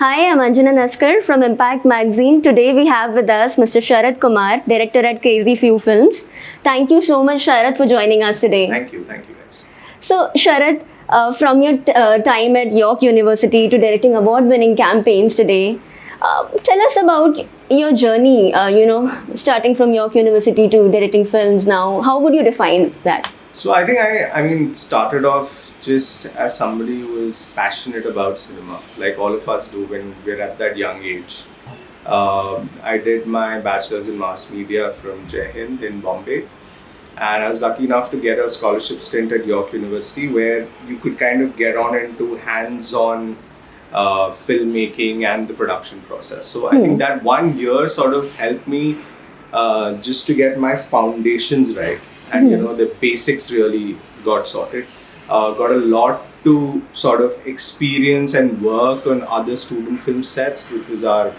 Hi, I'm Anjana Naskar from Impact Magazine. Today we have with us Mr. Sharat Kumar, director at Crazy Few Films. Thank you so much, Sharat, for joining us today. Thank you guys. So, Sharat, from your time at York University to directing award-winning campaigns today, tell us about your journey, starting from York University to directing films now. How would you define that? So I think I started off just as somebody who is passionate about cinema, like all of us do when we're at that young age. I did my bachelor's in mass media from Jai Hind in Bombay, and I was lucky enough to get a scholarship stint at York University where you could kind of get on into hands-on filmmaking and the production process. So I think that 1 year sort of helped me just to get my foundations right. And the basics really got sorted. Got a lot to sort of experience and work on other student film sets, which was our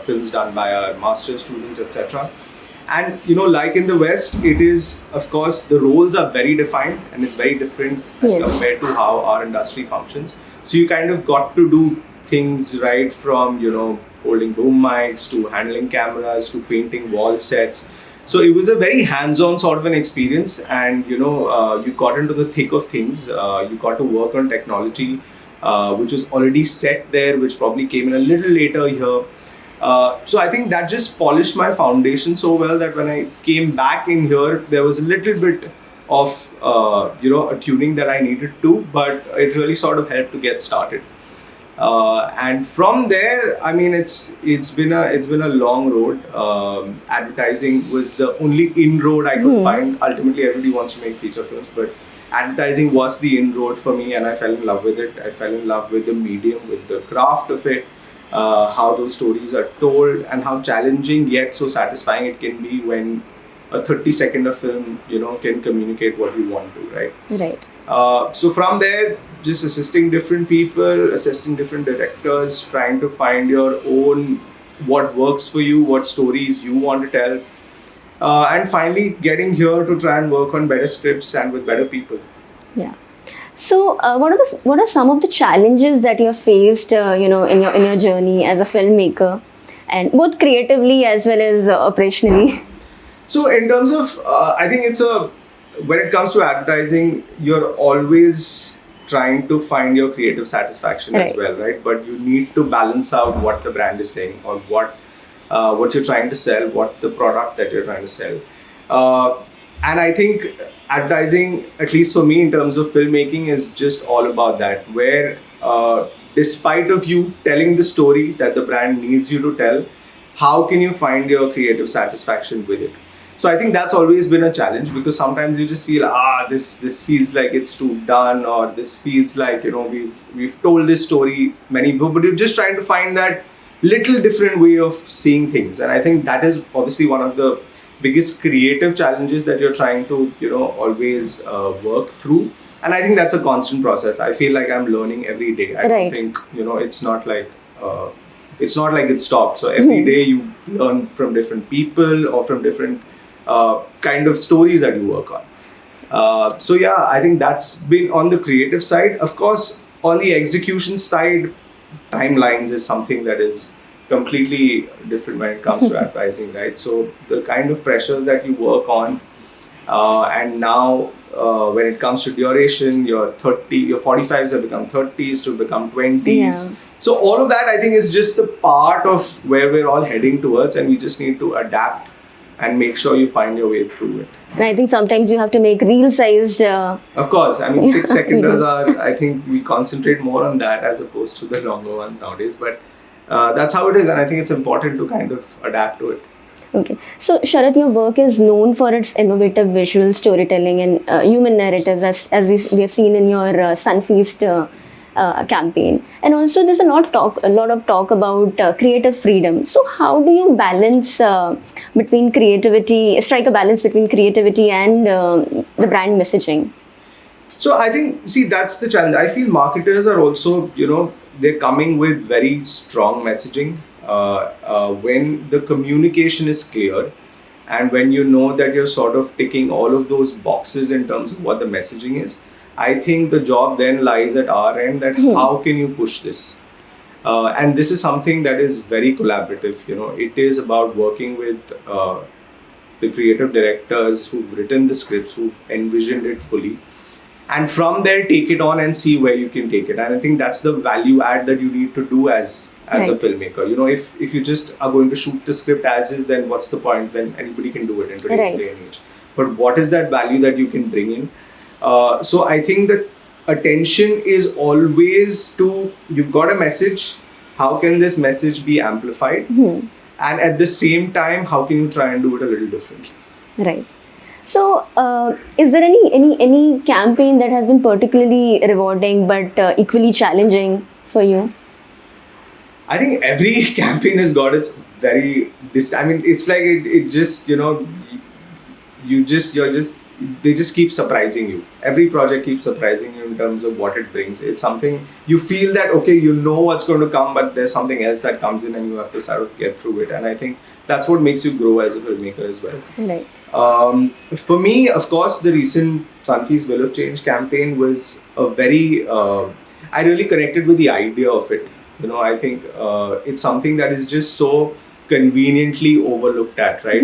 films done by our master's students, etc. And like in the West, it is, of course, the roles are very defined and it's very different as compared to how our industry functions. So you kind of got to do things right from holding boom mics to handling cameras to painting wall sets. So it was a very hands-on sort of an experience, and you got into the thick of things. You got to work on technology, which was already set there, which probably came in a little later here. So I think that just polished my foundation so well that when I came back in here, there was a little bit of a tuning that I needed to, but it really sort of helped to get started. And from there, it's been a long road. Advertising was the only inroad I could find. Ultimately, everybody wants to make feature films, but advertising was the inroad for me, and I fell in love with it. I fell in love with the medium, with the craft of it, how those stories are told, and how challenging yet so satisfying it can be when a 30-second of film, can communicate what you want to, right? Right. So from there, just assisting different people, assisting different directors, trying to find your own, what works for you, what stories you want to tell, and finally getting here to try and work on better scripts and with better people. Yeah. So, what are some of the challenges that you have faced, in your journey as a filmmaker, and both creatively as well as operationally? So, in terms of, I think when it comes to advertising, you're always trying to find your creative satisfaction as well, right? But you need to balance out what the brand is saying or what you're trying to sell, what the product that you're trying to sell. And I think advertising, at least for me in terms of filmmaking, is just all about that, where despite of you telling the story that the brand needs you to tell, how can you find your creative satisfaction with it? So I think that's always been a challenge, because sometimes you just feel, this feels like it's too done, or this feels like, we've told this story many people, but you're just trying to find that little different way of seeing things. And I think that is obviously one of the biggest creative challenges that you're trying to, always work through. And I think that's a constant process. I feel like I'm learning every day. I don't think, it's not like it stopped. So every day you learn from different people or from different kind of stories that you work on. So yeah, I think that's been on the creative side. Of course, on the execution side, timelines is something that is completely different when it comes to advertising, right? So the kind of pressures that you work on, and now when it comes to duration, your 45s have become 30s to become 20s. Yeah. So all of that, I think, is just a part of where we're all heading towards, and we just need to adapt and make sure you find your way through it. And I think sometimes you have to make reel-sized... Of course. 6-seconders are, I think we concentrate more on that as opposed to the longer ones nowadays. But that's how it is, and I think it's important to kind of adapt to it. Okay. So, Sharat, your work is known for its innovative visual storytelling and human narratives, as we have seen in your Sunfeast campaign. And also there's a lot of talk about creative freedom. So how do you balance strike a balance between creativity and the brand messaging? So I think, that's the challenge. I feel marketers are also, they're coming with very strong messaging. When the communication is clear, and when you know that you're sort of ticking all of those boxes in terms of what the messaging is, I think the job then lies at our end, that how can you push this? And this is something that is very collaborative. It is about working with the creative directors who've written the scripts, who've envisioned it fully, and from there take it on and see where you can take it. And I think that's the value add that you need to do as Right. a filmmaker. If you just are going to shoot the script as is, then what's the point? Then anybody can do it in today's Right. day and age. But what is that value that you can bring in? So I think that attention is always to, you've got a message, how can this message be amplified? And at the same time, how can you try and do it a little differently? Right. So, is there any campaign that has been particularly rewarding but equally challenging for you? I think every campaign has got its very. It's like it just they just keep surprising you. Every project keeps surprising you in terms of what it brings. It's something you feel that okay, what's going to come, but there's something else that comes in, and you have to sort of get through it. And I think that's what makes you grow as a filmmaker as well. Right. For me, of course, the recent Sunfeast Will of Change campaign was a very. I really connected with the idea of it. I think it's something that is just so conveniently overlooked at, right?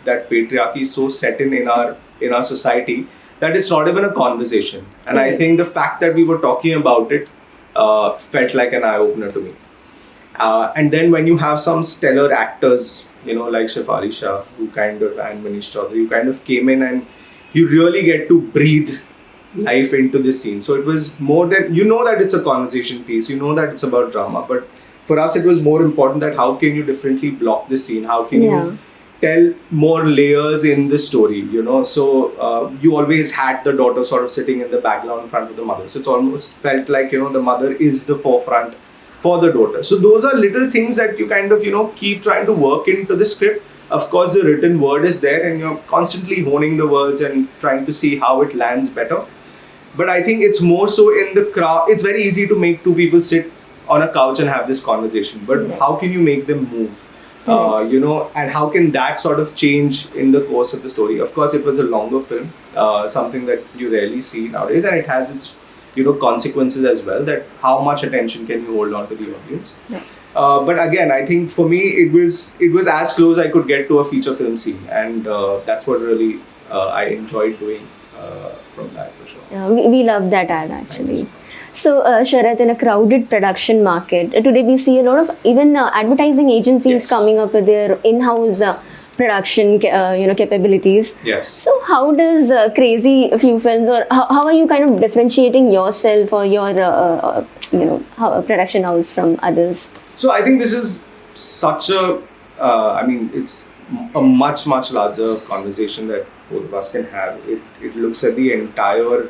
That patriarchy is so set in our society that it's not even a conversation. And I think the fact that we were talking about it felt like an eye opener to me. And then when you have some stellar actors, like Shefali Shah, and Manish Chaudhary, who kind of came in and you really get to breathe life into this scene. So it was more than, that it's a conversation piece, that it's about drama, but for us it was more important that how can you differently block this scene, how can you tell more layers in the story, so you always had the daughter sort of sitting in the background in front of the mother, so it's almost felt like the mother is the forefront for the daughter. So those are little things that you kind of keep trying to work into the script. Of course the written word is there and you're constantly honing the words and trying to see how it lands better. But I think it's more so in the crowd. It's very easy to make two people sit on a couch and have this conversation. But how can you make them move? And how can that sort of change in the course of the story? Of course, it was a longer film, something that you rarely see nowadays. And it has its, consequences as well, that how much attention can you hold on to the audience. But again, I think for me, it was as close I could get to a feature film scene. And that's what really I enjoyed doing. From that for sure. We love that ad actually. So Sharat, in a crowded production market, today we see a lot of even advertising agencies coming up with their in-house production capabilities. Yes. So how does Crazy Few Films, or how are you kind of differentiating yourself or your production house from others? So I think this is such a it's a much larger conversation that both of us can have. It looks at the entire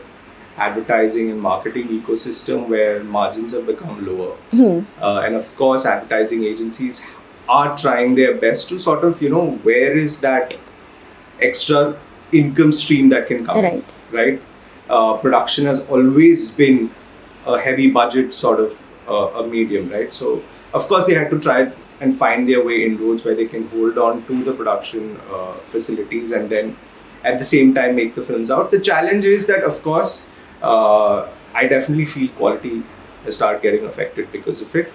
advertising and marketing ecosystem where margins have become lower. And of course, advertising agencies are trying their best to sort of, where is that extra income stream that can come. Right? Production has always been a heavy budget sort of a medium, right? So, of course, they had to try and find their way inroads where they can hold on to the production facilities and then at the same time make the films out. The challenge is that, of course, I definitely feel quality has started getting affected because of it.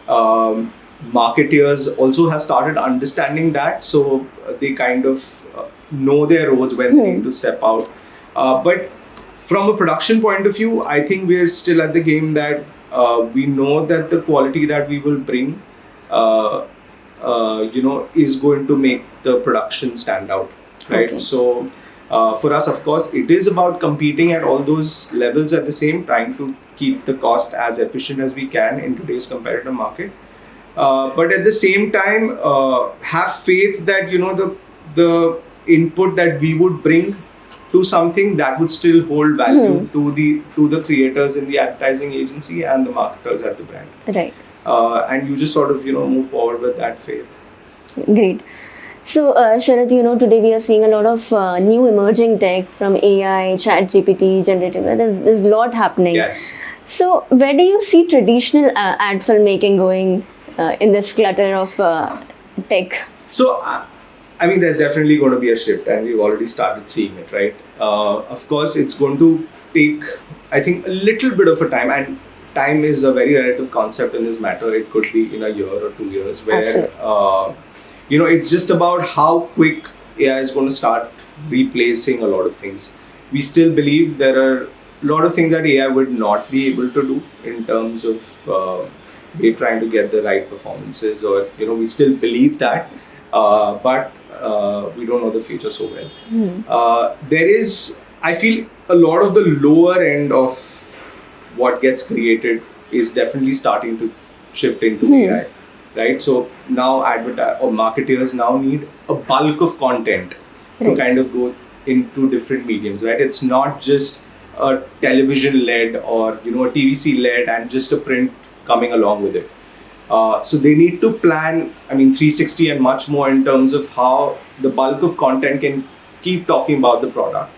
Marketeers also have started understanding that, so they kind of know their roles when they need to step out. But from a production point of view, I think we're still at the game that we know that the quality that we will bring is going to make the production stand out, right? So for us, of course, it is about competing at all those levels at the same time, to keep the cost as efficient as we can in today's competitive market. But at the same time, have faith that the input that we would bring to something that would still hold value to the creators in the advertising agency and the marketers at the brand. Right. And you just sort of move forward with that faith. Great. So Sharat, today we are seeing a lot of new emerging tech from AI, ChatGPT, generative. There's a lot happening. Yes. So where do you see traditional ad filmmaking going in this clutter of tech? So there's definitely going to be a shift, and we've already started seeing it, right? Of course, it's going to take, I think, a little bit of a time, and time is a very relative concept in this matter. It could be in a year or 2 years, where it's just about how quick AI is going to start replacing a lot of things. We still believe there are a lot of things that AI would not be able to do in terms of we're trying to get the right performances, or we still believe that, but we don't know the future so well. There is, I feel, a lot of the lower end of what gets created is definitely starting to shift into AI, right? So now marketers now need a bulk of content to kind of go into different mediums, right? It's not just a television-led or a TVC-led and just a print coming along with it. So they need to plan, 360 and much more in terms of how the bulk of content can keep talking about the product.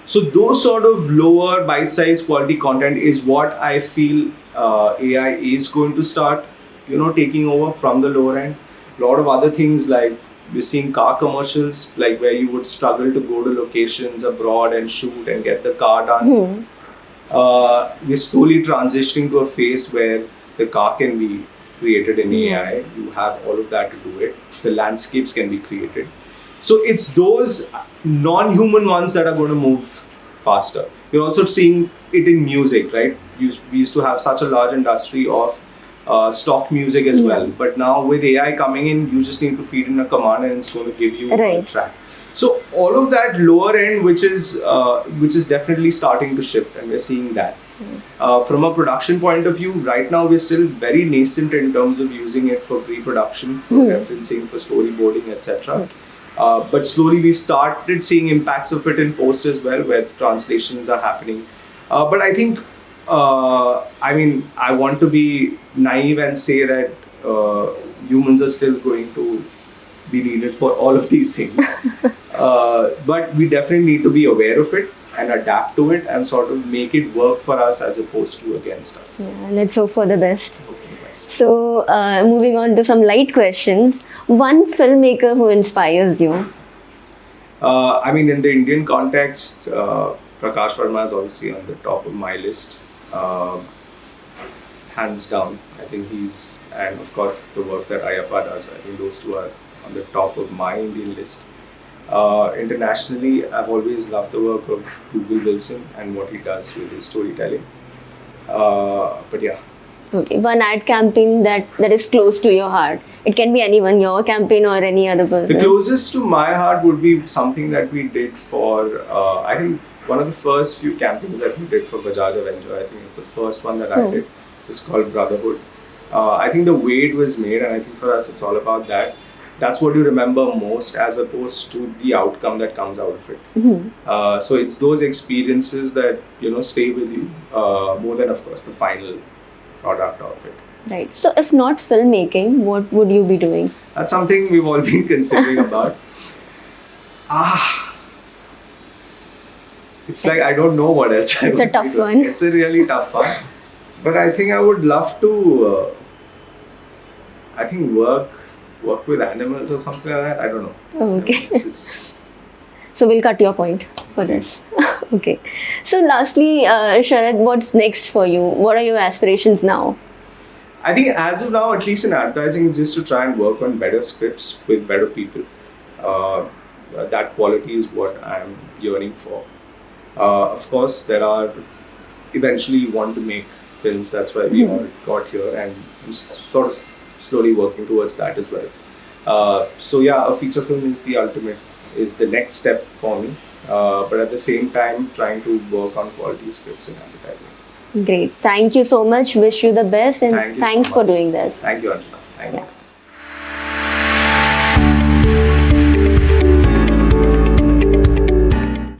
So those sort of lower bite-sized quality content is what I feel AI is going to start, taking over from the lower end. A lot of other things, like we're seeing car commercials, like where you would struggle to go to locations abroad and shoot and get the car done. We're slowly transitioning to a phase where the car can be created in AI. You have all of that to do it. The landscapes can be created. So it's those non-human ones that are going to move faster. You're also seeing it in music, right? We used to have such a large industry of stock music as well. But now with AI coming in, you just need to feed in a command and it's going to give you a track. So all of that lower end, which is definitely starting to shift, and we're seeing that. From a production point of view, right now we're still very nascent in terms of using it for pre-production, for referencing, for storyboarding, etc. But slowly we've started seeing impacts of it in post as well, where translations are happening. But I think, I want to be naive and say that humans are still going to be needed for all of these things. But we definitely need to be aware of it and adapt to it and sort of make it work for us as opposed to against us. Yeah, let's hope for the best. So, moving on to some light questions. One filmmaker who inspires you? In the Indian context, Prakash Verma is obviously on the top of my list. Hands down. I think and of course the work that Ayappa does, I think those two are on the top of my Indian list. Internationally, I've always loved the work of Google Wilson and what he does with his storytelling. But yeah. Okay, one ad campaign that is close to your heart. It can be anyone, your campaign or any other person. The closest to my heart would be something that we did for, I think one of the first few campaigns that we did for Bajaj Avenger. I think it's the first one that I did. It's called Brotherhood. I think the way it was made, and I think for us it's all about that. That's what you remember most, as opposed to the outcome that comes out of it. So it's those experiences that stay with you more than, of course, the final product of it. Right. So if not filmmaking, what would you be doing? That's something we've all been considering about. It's like I don't know what else. It's a tough one. It's a really tough one. But I think I would love to. I think work with animals or something like that. I don't know. Oh, okay. So we'll cut your point for this. Okay. So lastly, Sharat, what's next for you? What are your aspirations now? I think as of now, at least in advertising, is just to try and work on better scripts with better people. That quality is what I'm yearning for. Of course, eventually want to make films. That's why we all got here, and I'm sort of slowly working towards that as well. So yeah, a feature film is the next step for me. But at the same time, trying to work on quality scripts in advertising. Great. Thank you so much. Wish you the best, and thanks for doing this. Thank you, Anjana. Thank you.